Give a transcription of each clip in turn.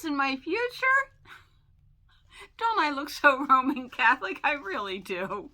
Else in my future? Don't I look so Roman Catholic? I really do. Well,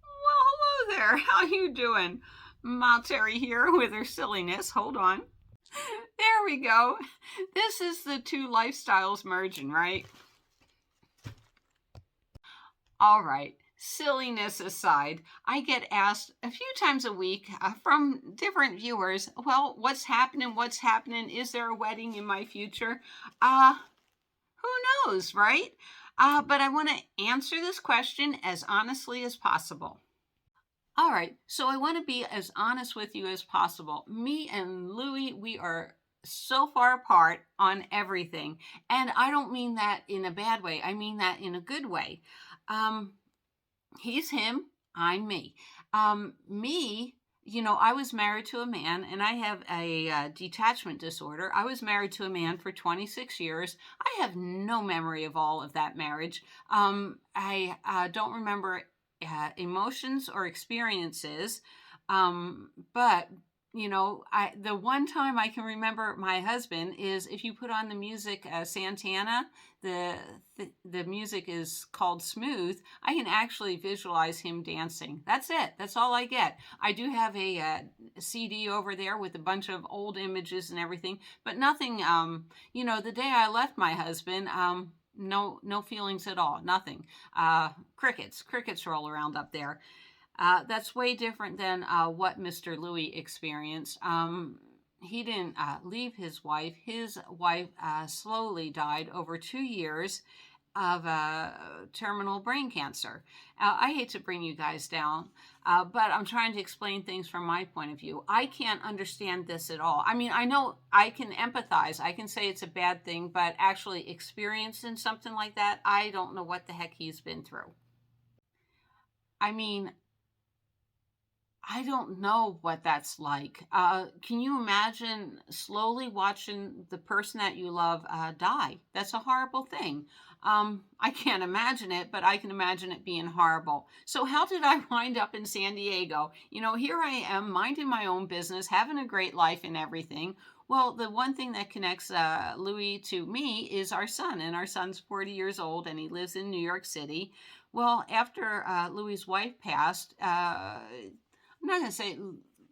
hello there. How you doing? Ma Terry here with her silliness. Hold on. There we go. This is the two lifestyles merging, right? All right. Silliness aside, I get asked a few times a week from different viewers, well, what's happening? What's happening? Is there a wedding in my future? Who knows, right? But I want to answer this question as honestly as possible. All right, so I want to be as honest with you as possible. Me and Louis, we are so far apart on everything. And I don't mean that in a bad way, I mean that in a good way. Um, he's him, I'm me. Me, I was married to a man and I have a detachment disorder. I was married to a man for 26 years. I have no memory of all of that marriage. I don't remember emotions or experiences. But the one time I can remember my husband is if you put on the music Santana, the music is called Smooth. I can actually visualize him dancing. That's it. That's all I get. I do have a CD over there with a bunch of old images and everything, but nothing. The day I left my husband, no feelings at all. Nothing. Crickets roll around up there. That's way different than what Mr. Louis experienced. He didn't leave his wife. His wife slowly died over 2 years of terminal brain cancer. I hate to bring you guys down, but I'm trying to explain things from my point of view. I can't understand this at all. I mean, I know I can empathize. I can say it's a bad thing, but actually experiencing something like that, I don't know what the heck he's been through. I mean, I don't know what that's like. Can you imagine slowly watching the person that you love die? That's a horrible thing. I can't imagine it, but I can imagine it being horrible. So, how did I wind up in San Diego? Here I am, minding my own business, having a great life and everything. Well, the one thing that connects Louis to me is our son, and our son's 40 years old, and he lives in New York City. Well, after Louis's wife passed, I'm not going to say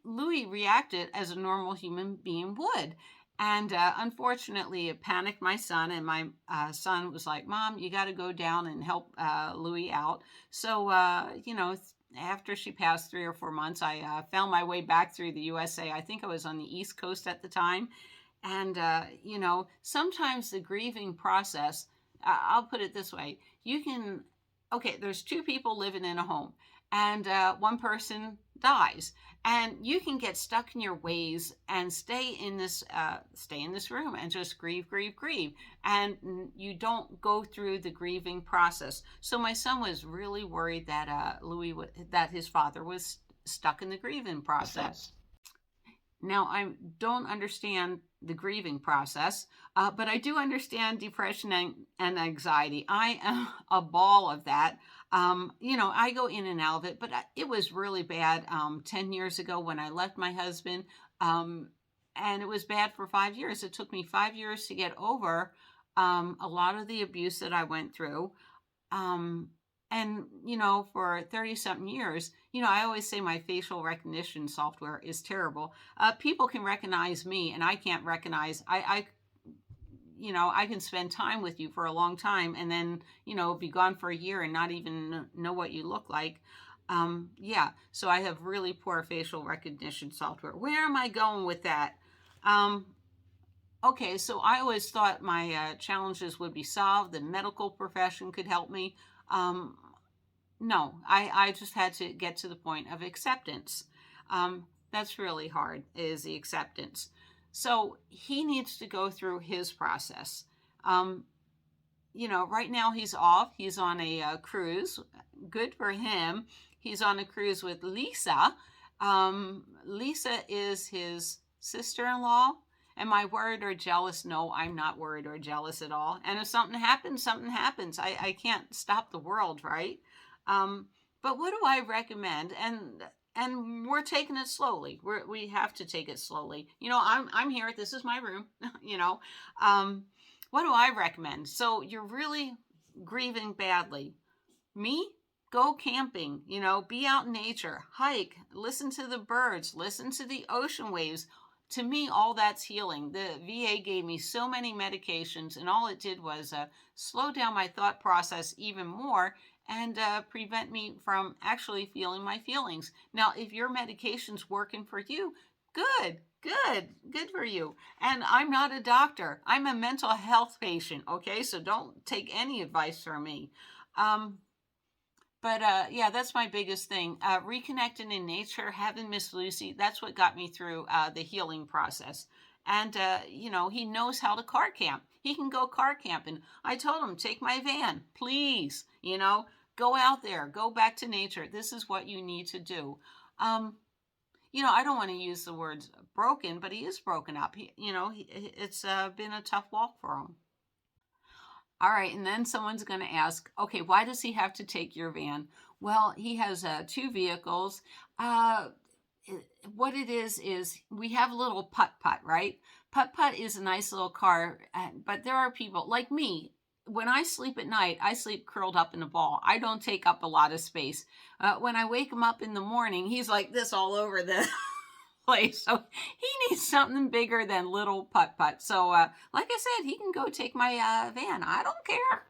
Louis reacted as a normal human being would. And unfortunately, it panicked my son, and my son was like, Mom, you got to go down and help Louis out. So, after she passed 3 or 4 months, I found my way back through the USA. I think I was on the East Coast at the time. And, sometimes the grieving process, I'll put it this way, there's two people living in a home, and one person dies, and you can get stuck in your ways and stay in this room and just grieve, and you don't go through the grieving process. So my son was really worried that that his father was stuck in the grieving process. Now, I don't understand the grieving process, but I do understand depression and anxiety. I am a ball of that. I go in and out of it, but it was really bad 10 years ago when I left my husband, and it was bad for 5 years. It took me 5 years to get over a lot of the abuse that I went through. And, for 30 something years, I always say my facial recognition software is terrible. People can recognize me and I can't recognize, I can spend time with you for a long time and then, be gone for a year and not even know what you look like. So I have really poor facial recognition software. Where am I going with that? Okay, so I always thought my challenges would be solved. The medical profession could help me. No, I just had to get to the point of acceptance. That's really hard, is the acceptance. So he needs to go through his process. Right now he's off. He's on a cruise. Good for him. He's on a cruise with Lisa. Lisa is his sister-in-law. Am I worried or jealous? No, I'm not worried or jealous at all. And if something happens, something happens. I can't stop the world, right? But what do I recommend? And we're taking it slowly. We have to take it slowly. I'm here. This is my room. What do I recommend? So you're really grieving badly. Me? Go camping, be out in nature, hike, listen to the birds, listen to the ocean waves. To me, all that's healing. The VA gave me so many medications, and all it did was slow down my thought process even more and prevent me from actually feeling my feelings. Now, if your medication's working for you, good, good for you. And I'm not a doctor, I'm a mental health patient, okay? So don't take any advice from me. But yeah, that's my biggest thing. Reconnecting in nature, having Miss Lucy, that's what got me through the healing process. And, he knows how to car camp. He can go car camping. I told him, take my van, please. Go out there, go back to nature. This is what you need to do. I don't want to use the words broken, but he is broken up. It's been a tough walk for him. All right, and then someone's going to ask, okay, why does he have to take your van? Well, he has two vehicles. What it is we have a little putt-putt, right? Putt-putt is a nice little car, but there are people like me. When I sleep at night, I sleep curled up in a ball. I don't take up a lot of space. When I wake him up in the morning, he's like this all over the place. So he needs something bigger than little putt-putt. So like I said, he can go take my van. I don't care.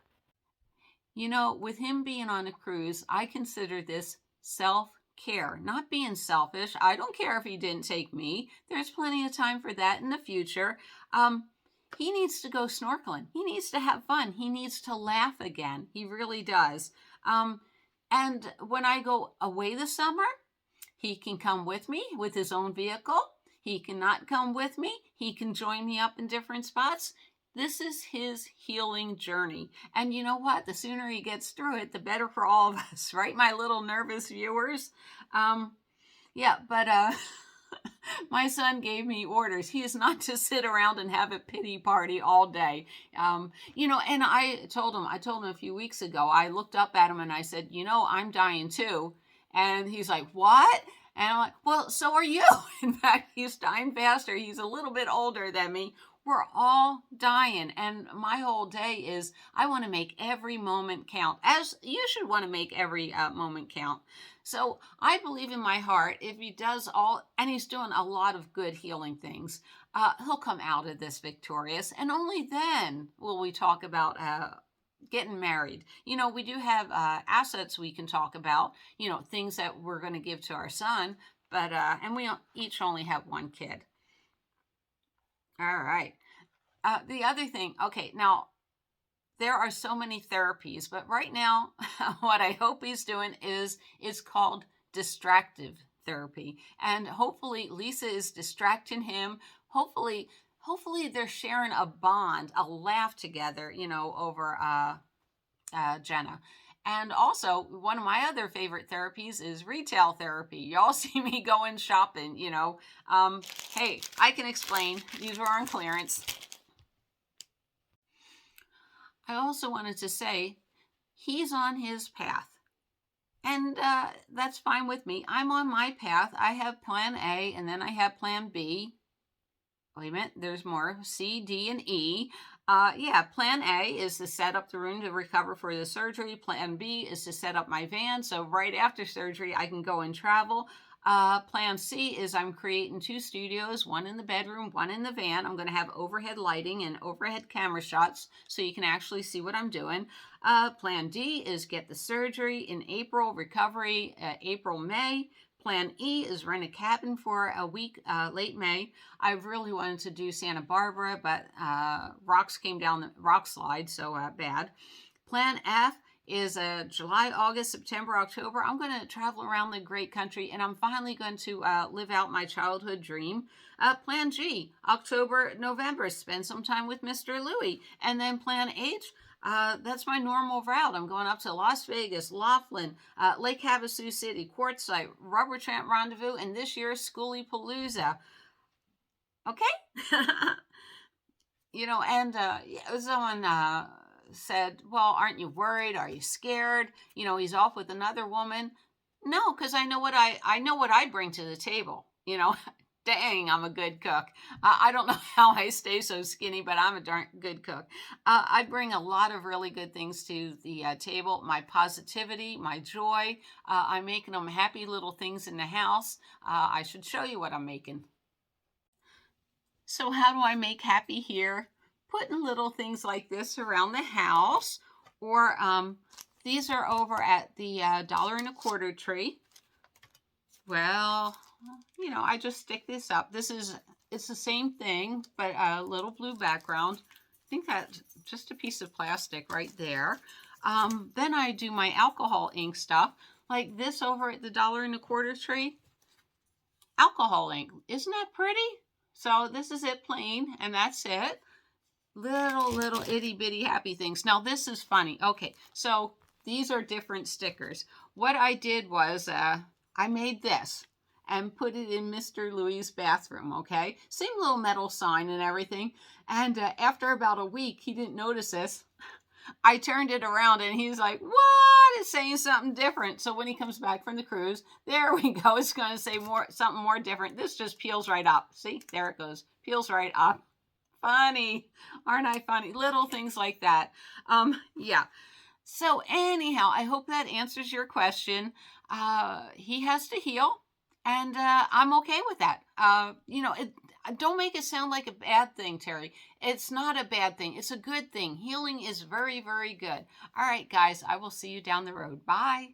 With him being on a cruise, I consider this self-care, not being selfish. I don't care if he didn't take me. There's plenty of time for that in the future. He needs to go snorkeling. He needs to have fun. He needs to laugh again. He really does. And when I go away this summer, he can come with me with his own vehicle. He cannot come with me. He can join me up in different spots. This is his healing journey. And you know what? The sooner he gets through it, the better for all of us, right? My little nervous viewers. But my son gave me orders. He is not to sit around and have a pity party all day. And I told him a few weeks ago, I looked up at him and I said, I'm dying too. And he's like, what? And I'm like, well, so are you. In fact, he's dying faster. He's a little bit older than me. We're all dying. And my whole day is I want to make every moment count, as you should want to make every moment count. So I believe in my heart, if he does and he's doing a lot of good healing things, he'll come out of this victorious. And only then will we talk about getting married. We do have assets we can talk about, things that we're going to give to our son, but and we each only have one kid. All right. The other thing, okay, now there are so many therapies, but right now what I hope he's doing is called distractive therapy. And hopefully Lisa is distracting him. Hopefully they're sharing a bond, a laugh together, over Jenna. And also, one of my other favorite therapies is retail therapy. Y'all see me going shopping, Hey, I can explain. These were on clearance. I also wanted to say he's on his path. And that's fine with me. I'm on my path. I have plan A, and then I have plan B. Wait a minute, there's more. C, D, and E. Plan A is to set up the room to recover for the surgery. Plan B is to set up my van, so right after surgery, I can go and travel. Plan C is I'm creating 2 studios, one in the bedroom, one in the van. I'm going to have overhead lighting and overhead camera shots so you can actually see what I'm doing. Plan D is get the surgery in April, recovery April, May. Plan E is rent a cabin for a week late May. I really wanted to do Santa Barbara, but rocks came down the rock slide, so bad. Plan F is July, August, September, October. I'm going to travel around the great country, and I'm finally going to live out my childhood dream. Plan G, October, November, spend some time with Mr. Louie. And then Plan H, that's my normal route. I'm going up to Las Vegas, Laughlin, Lake Havasu City, Quartzsite, Rubber Tramp Rendezvous, and this year's Schoolie Palooza. Okay? Someone said, well, aren't you worried? Are you scared? He's off with another woman. No, because I know what I bring to the table. Dang, I'm a good cook. I don't know how I stay so skinny, but I'm a darn good cook. I bring a lot of really good things to the table. My positivity, my joy. I'm making them happy little things in the house. I should show you what I'm making. So how do I make happy here? Putting little things like this around the house, or these are over at the dollar and a quarter tree. Well, I just stick this up. It's the same thing, but a little blue background. I think that's just a piece of plastic right there. Then I do my alcohol ink stuff, like this over at the dollar and a quarter tree. Alcohol ink. Isn't that pretty? So this is it plain, and that's it. Little itty bitty happy things. Now this is funny. Okay, so these are different stickers. What I did was I made this and put it in Mr. Louis' bathroom, okay? Same little metal sign and everything. And after about a week, he didn't notice this. I turned it around and he's like, what? It's saying something different. So when he comes back from the cruise, there we go. It's going to say something more different. This just peels right up. See, there it goes. Peels right up. Funny. Aren't I funny? Little things like that. Yeah. So anyhow, I hope that answers your question. He has to heal, and I'm okay with that. Don't make it sound like a bad thing, Terry. It's not a bad thing. It's a good thing. Healing is very, very good. All right, guys, I will see you down the road. Bye.